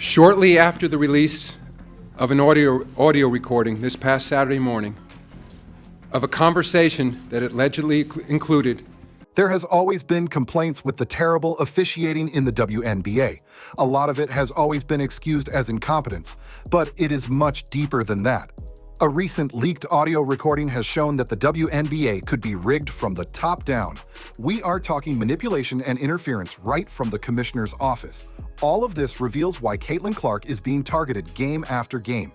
Shortly after the release of an audio recording this past Saturday morning of a conversation that allegedly included. There has always been complaints with the terrible officiating in the WNBA. A lot of it has always been excused as incompetence, but it is much deeper than that. A recent leaked audio recording has shown that the WNBA could be rigged from the top down. We are talking manipulation and interference right from the commissioner's office. All of this reveals why Caitlin Clark is being targeted game after game.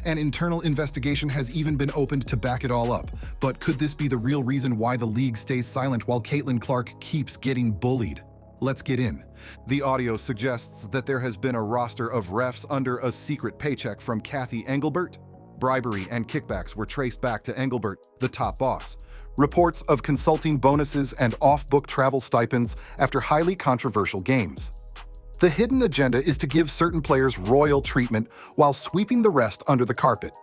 An internal investigation has even been opened to back it all up. But could this be the real reason why the league stays silent while Caitlin Clark keeps getting bullied? Let's get in. The audio suggests that there has been a roster of refs under a secret paycheck from Kathy Engelbert. Bribery and kickbacks were traced back to Engelbert, the top boss. Reports of consulting bonuses and off-book travel stipends after highly controversial games. The hidden agenda is to give certain players royal treatment while sweeping the rest under the carpet.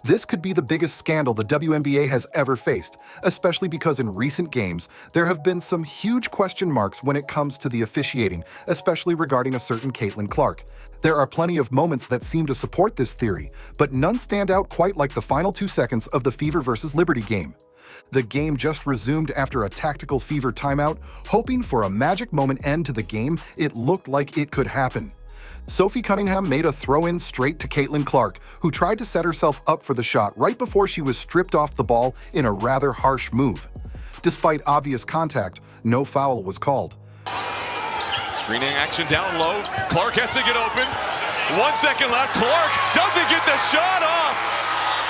This could be the biggest scandal the WNBA has ever faced, especially because in recent games, there have been some huge question marks when it comes to the officiating, especially regarding a certain Caitlin Clark. There are plenty of moments that seem to support this theory, but none stand out quite like the final 2 seconds of the Fever vs. Liberty game. The game just resumed after a tactical Fever timeout, hoping for a magic moment end to the game. It looked like it could happen. Sophie Cunningham made a throw-in straight to Caitlin Clark, who tried to set herself up for the shot right before she was stripped off the ball in a rather harsh move. Despite obvious contact, no foul was called. Screening action down low. Clark has to get open. 1 second left. Clark doesn't get the shot off.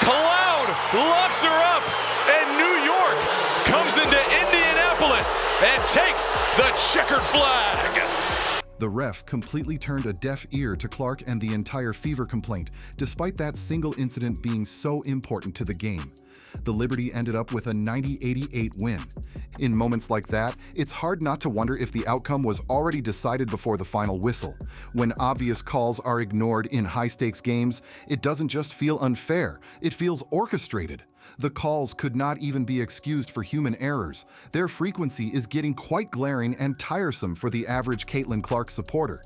Cloud locks her up. And New York comes into Indianapolis and takes the checkered flag. The ref completely turned a deaf ear to Clark and the entire Fever complaint, despite that single incident being so important to the game. The Liberty ended up with a 90-88 win. In moments like that, it's hard not to wonder if the outcome was already decided before the final whistle. When obvious calls are ignored in high-stakes games, it doesn't just feel unfair, it feels orchestrated. The calls could not even be excused for human errors. Their frequency is getting quite glaring and tiresome for the average Caitlin Clark supporter.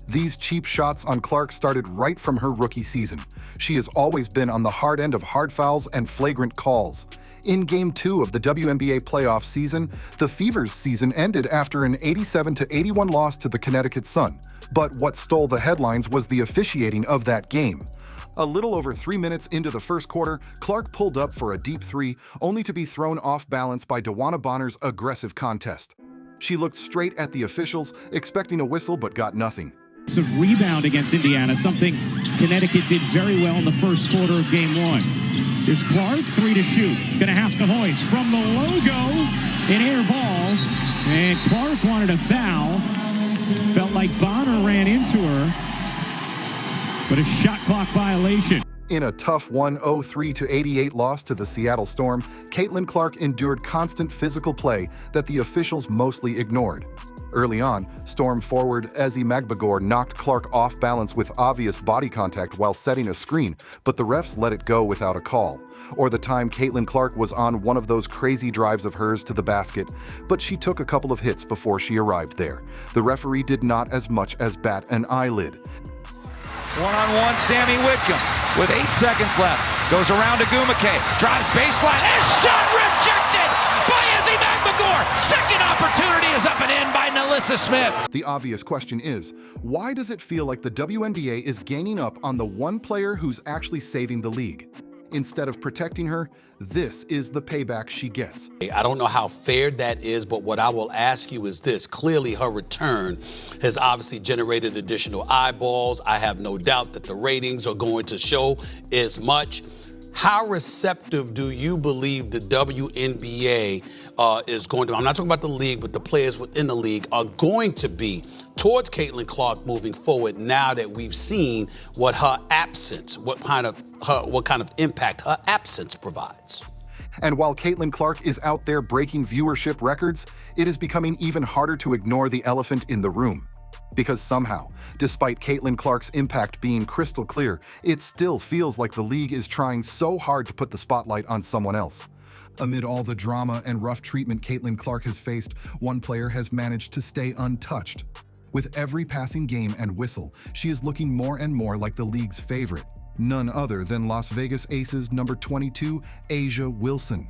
These cheap shots on Clark started right from her rookie season. She has always been on the hard end of hard fouls and flagrant calls. In Game 2 of the WNBA playoff season, the Fever's season ended after an 87-81 loss to the Connecticut Sun. But what stole the headlines was the officiating of that game. A little over 3 minutes into the first quarter, Clark pulled up for a deep three, only to be thrown off balance by DeWanna Bonner's aggressive contest. She looked straight at the officials, expecting a whistle but got nothing. It's a rebound against Indiana, something Connecticut did very well in the first quarter of Game 1. Here's Clark, 3 to shoot. Gonna have to hoist from the logo, an air ball, and Clark wanted a foul. Felt like Bonner ran into her, but a shot clock violation. In a tough 103-88 loss to the Seattle Storm, Caitlin Clark endured constant physical play that the officials mostly ignored. Early on, Storm forward Ezi Magbagor knocked Clark off balance with obvious body contact while setting a screen, but the refs let it go without a call. Or the time Caitlin Clark was on one of those crazy drives of hers to the basket, but she took a couple of hits before she arrived there. The referee did not as much as bat an eyelid. One-on-one, Sammy Whitcomb with 8 seconds left. Goes around to Gumake, drives baseline, and shot rejected by Ezi Magbagor. Second opportunity is up and in by Nalissa Smith. The obvious question is, why does it feel like the WNBA is gaining up on the one player who's actually saving the league? Instead of protecting her, this is the payback she gets. I don't know how fair that is, but what I will ask you is this. Clearly, her return has obviously generated additional eyeballs. I have no doubt that the ratings are going to show as much. How receptive do you believe the WNBA is going to, I'm not talking about the league, but the players within the league are going to be towards Caitlin Clark moving forward now that we've seen what her absence, what kind of impact her absence provides? And while Caitlin Clark is out there breaking viewership records, it is becoming even harder to ignore the elephant in the room. Because somehow, despite Caitlin Clark's impact being crystal clear, it still feels like the league is trying so hard to put the spotlight on someone else. Amid all the drama and rough treatment Caitlin Clark has faced, one player has managed to stay untouched. With every passing game and whistle, she is looking more and more like the league's favorite, none other than Las Vegas Aces number 22, A'ja Wilson.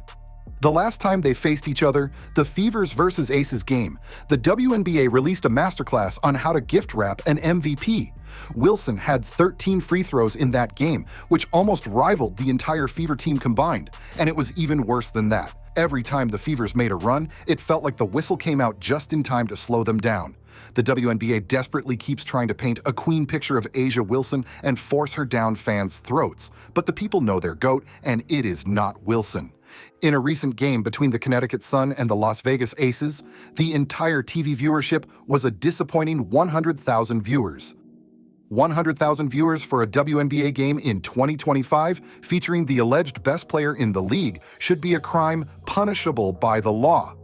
The last time they faced each other, the Fevers versus Aces game, the WNBA released a masterclass on how to gift wrap an MVP. Wilson had 13 free throws in that game, which almost rivaled the entire Fever team combined, and it was even worse than that. Every time the Fevers made a run, it felt like the whistle came out just in time to slow them down. The WNBA desperately keeps trying to paint a queen picture of A'ja Wilson and force her down fans' throats, but the people know their GOAT, and it is not Wilson. In a recent game between the Connecticut Sun and the Las Vegas Aces, the entire TV viewership was a disappointing 100,000 viewers. 100,000 viewers for a WNBA game in 2025 featuring the alleged best player in the league should be a crime punishable by the law.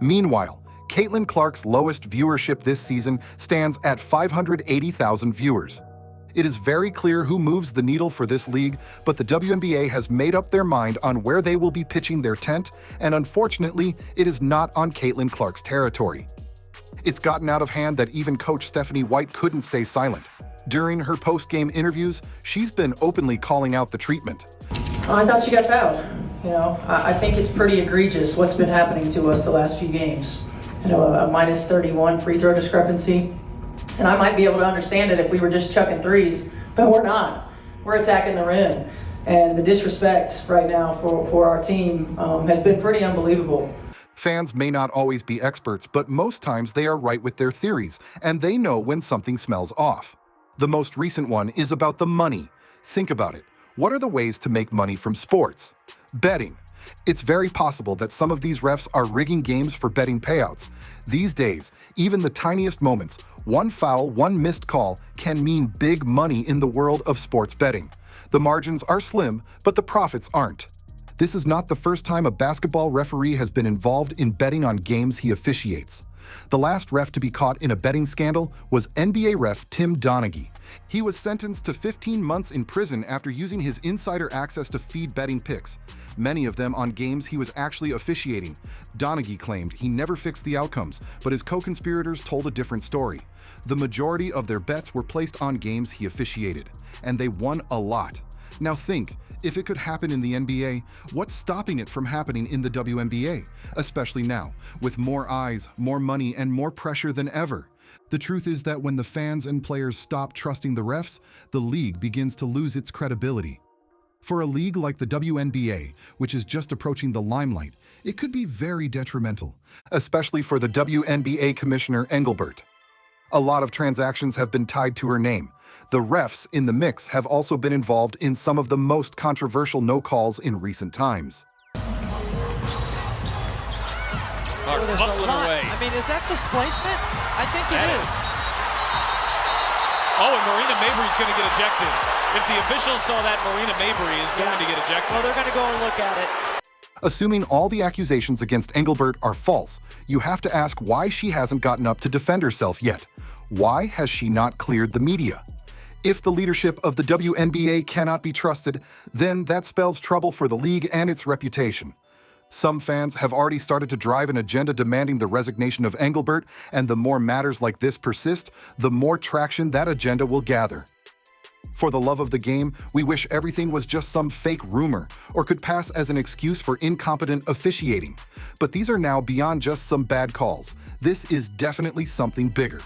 Meanwhile, Caitlin Clark's lowest viewership this season stands at 580,000 viewers. It is very clear who moves the needle for this league, but the WNBA has made up their mind on where they will be pitching their tent, and unfortunately, it is not on Caitlin Clark's territory. It's gotten out of hand that even coach Stephanie White couldn't stay silent. During her post-game interviews, she's been openly calling out the treatment. I thought she got fouled. I think it's pretty egregious what's been happening to us the last few games. A minus 31 free throw discrepancy. And I might be able to understand it if we were just chucking threes, but we're not. We're attacking the rim. And the disrespect right now for our team has been pretty unbelievable. Fans may not always be experts, but most times they are right with their theories, and they know when something smells off. The most recent one is about the money. Think about it. What are the ways to make money from sports? Betting. It's very possible that some of these refs are rigging games for betting payouts. These days, even the tiniest moments, one foul, one missed call, can mean big money in the world of sports betting. The margins are slim, but the profits aren't. This is not the first time a basketball referee has been involved in betting on games he officiates. The last ref to be caught in a betting scandal was NBA ref Tim Donaghy. He was sentenced to 15 months in prison after using his insider access to feed betting picks, many of them on games he was actually officiating. Donaghy claimed he never fixed the outcomes, but his co-conspirators told a different story. The majority of their bets were placed on games he officiated, and they won a lot. Now think, if it could happen in the NBA, what's stopping it from happening in the WNBA? Especially now, with more eyes, more money, and more pressure than ever. The truth is that when the fans and players stop trusting the refs, the league begins to lose its credibility. For a league like the WNBA, which is just approaching the limelight, it could be very detrimental, especially for the WNBA Commissioner Engelbert. A lot of transactions have been tied to her name. The refs in the mix have also been involved in some of the most controversial no-calls in recent times. Hustling away. I mean, is that displacement? I think it is. Oh, and Marina Mabry's going to get ejected. If the officials saw that, Marina Mabry is going to get ejected. Well, they're going to go and look at it. Assuming all the accusations against Engelbert are false, you have to ask why she hasn't gotten up to defend herself yet. Why has she not cleared the media? If the leadership of the WNBA cannot be trusted, then that spells trouble for the league and its reputation. Some fans have already started to drive an agenda demanding the resignation of Engelbert, and the more matters like this persist, the more traction that agenda will gather. For the love of the game, we wish everything was just some fake rumor or could pass as an excuse for incompetent officiating. But these are now beyond just some bad calls. This is definitely something bigger.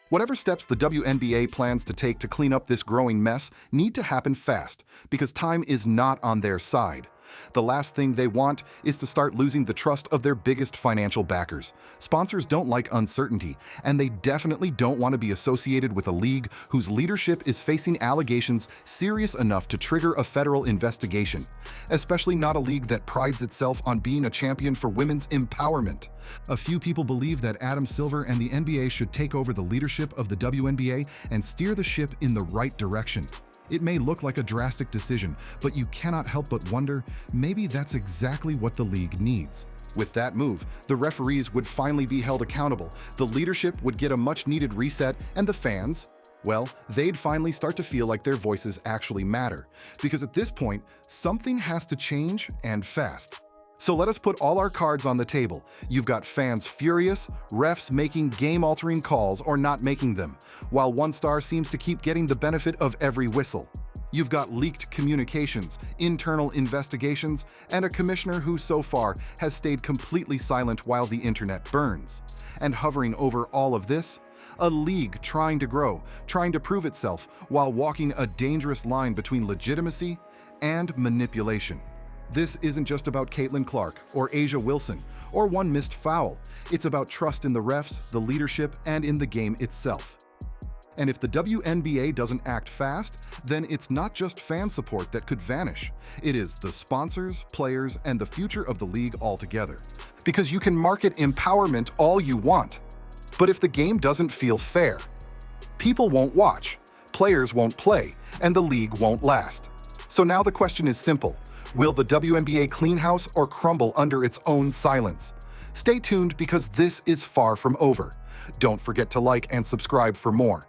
Whatever steps the WNBA plans to take to clean up this growing mess need to happen fast, because time is not on their side. The last thing they want is to start losing the trust of their biggest financial backers. Sponsors don't like uncertainty, and they definitely don't want to be associated with a league whose leadership is facing allegations serious enough to trigger a federal investigation. Especially not a league that prides itself on being a champion for women's empowerment. A few people believe that Adam Silver and the NBA should take over the leadership of the WNBA and steer the ship in the right direction. It may look like a drastic decision, but you cannot help but wonder, maybe that's exactly what the league needs. With that move, the referees would finally be held accountable, the leadership would get a much-needed reset, and the fans, well, they'd finally start to feel like their voices actually matter. Because at this point, something has to change, and fast. So let us put all our cards on the table. You've got fans furious, refs making game-altering calls or not making them, while one star seems to keep getting the benefit of every whistle. You've got leaked communications, internal investigations, and a commissioner who so far has stayed completely silent while the internet burns. And hovering over all of this, a league trying to grow, trying to prove itself while walking a dangerous line between legitimacy and manipulation. This isn't just about Caitlin Clark or Asia Wilson or one missed foul. It's about trust in the refs, the leadership, and in the game itself. And if the WNBA doesn't act fast, then it's not just fan support that could vanish. It is the sponsors, players, and the future of the league altogether. Because you can market empowerment all you want, but if the game doesn't feel fair, people won't watch, players won't play, and the league won't last. So now the question is simple. Will the WNBA clean house or crumble under its own silence? Stay tuned because this is far from over. Don't forget to like and subscribe for more.